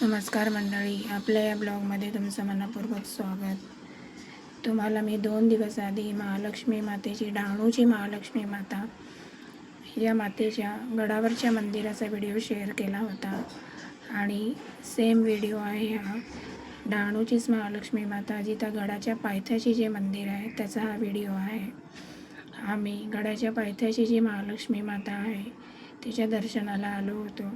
नमस्कार मंडळी, आपल्या या ब्लॉगमध्ये तुमचं मनपूर्वक स्वागत. तुम्हाला मी 2 दिवस आधी महालक्ष्मी मातेची, डहाणूची महालक्ष्मी माता या मातेच्या गडावरच्या मंदिराचा व्हिडिओ शेअर केला होता आणि सेम व्हिडिओ आहे हा डहाणूचीच महालक्ष्मी माता, जिथं गडाच्या पायथ्याशी जे मंदिर आहे त्याचा हा व्हिडिओ आहे. आम्ही गडाच्या पायथ्याशी जी महालक्ष्मी माता आहे तिच्या दर्शनाला आलो होतो.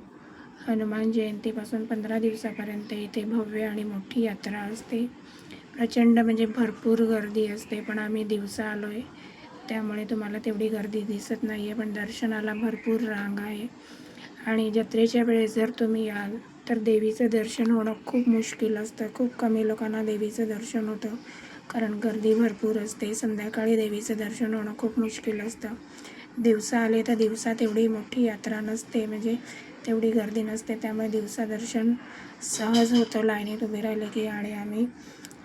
हनुमान जयंतीपासून 15 दिवसापर्यंत इथे भव्य आणि मोठी यात्रा असते. प्रचंड म्हणजे भरपूर गर्दी असते, पण आम्ही दिवसा आलो आहे त्यामुळे तुम्हाला तेवढी गर्दी दिसत नाही आहे, पण दर्शनाला भरपूर रांग आहे. आणि जत्रेच्या वेळेस जर तुम्ही याल तर देवीचं दर्शन होणं खूप मुश्किल असतं. खूप कमी लोकांना देवीचं दर्शन होतं, कारण गर्दी भरपूर असते. संध्याकाळी देवीचं दर्शन होणं खूप मुश्किल असतं. दिवसा आले तर दिवसा तेवढी मोठी यात्रा नसते, म्हणजे तेवढी गर्दी नसते, त्यामुळे दिवसा दर्शन सहज होतं लाईनीत उभे राहिले की. आणि आम्ही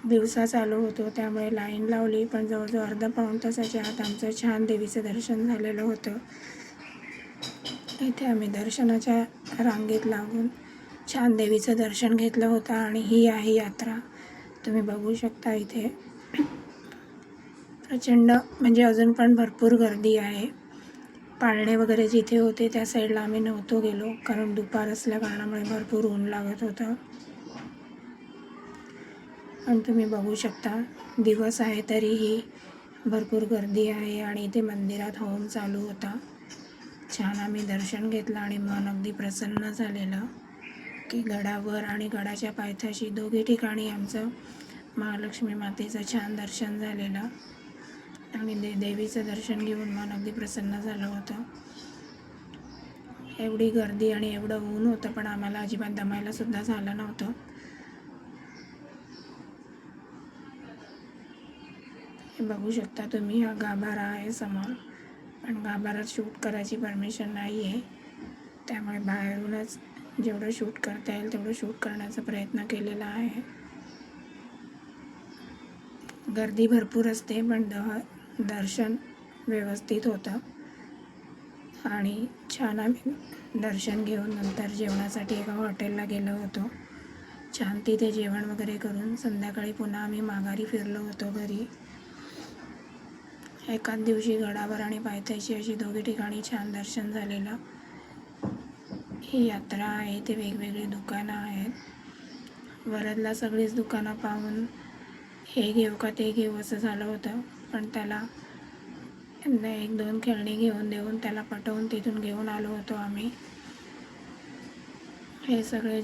दिवसा चालू होतो त्यामुळे लाईन लावली, पण जवळजवळ अर्धा पाऊण तासाच्या आत आमचं छान देवीचं दर्शन झालेलं होतं. इथे आम्ही दर्शनाच्या रांगेत लागून छान देवीचं दर्शन घेतलं होतं. आणि ही आहे यात्रा, तुम्ही बघू शकता. इथे प्रचंड म्हणजे अजून पण भरपूर गर्दी आहे. पाळणे वगैरे जिथे होते त्या साईडला आम्ही नव्हतो गेलो, कारण दुपार असल्या कारणामुळे भरपूर ऊन लागत होतं. पण तुम्ही बघू शकता, दिवस आहे तरीही भरपूर गर्दी आहे. आणि इथे मंदिरात होम चालू होता. छान आम्ही दर्शन घेतलं आणि मन अगदी प्रसन्न झालेलं की गडावर आणि गडाच्या पायथ्याशी दोघी ठिकाणी आमचं महालक्ष्मी मातेचं छान दर्शन झालेलं. आणि देवीचं दर्शन घेऊन मन अगदी प्रसन्न झालं होतं. एवढी गर्दी आणि एवढं ऊन होतं, पण आम्हाला अजिबात दमायला सुद्धा झालं नव्हतं. हे बघू शकता तुम्ही, हा गाभारा आहे समोर, पण गाभारात शूट करायची परमिशन नाही आहे, त्यामुळे बाहेरूनच जेवढं शूट करता येईल तेवढं शूट करण्याचा प्रयत्न केलेला आहे. गर्दी भरपूर असते, पण दर्शन व्यवस्थित होतं. आणि छान आम्ही दर्शन घेऊन नंतर जेवणासाठी एका हॉटेलला गेलो होतो. छान तिथे जेवण वगैरे करून संध्याकाळी पुन्हा आम्ही माघारी फिरलो होतो घरी. एकाच दिवशी गडावर आणि पायथ्याशी अशी दोघी ठिकाणी छान दर्शन झालेलं. ही यात्रा आहे, ते वेगवेगळी दुकानं आहेत. वरदला सगळीच दुकानं पाहून हे घेऊ का ते घेऊ असं झालं होतं, पण त्याला 1-2 खेळणी घेऊन देऊन त्याला पटवून तिथून घेऊन आलो होतो आम्ही. हे सगळे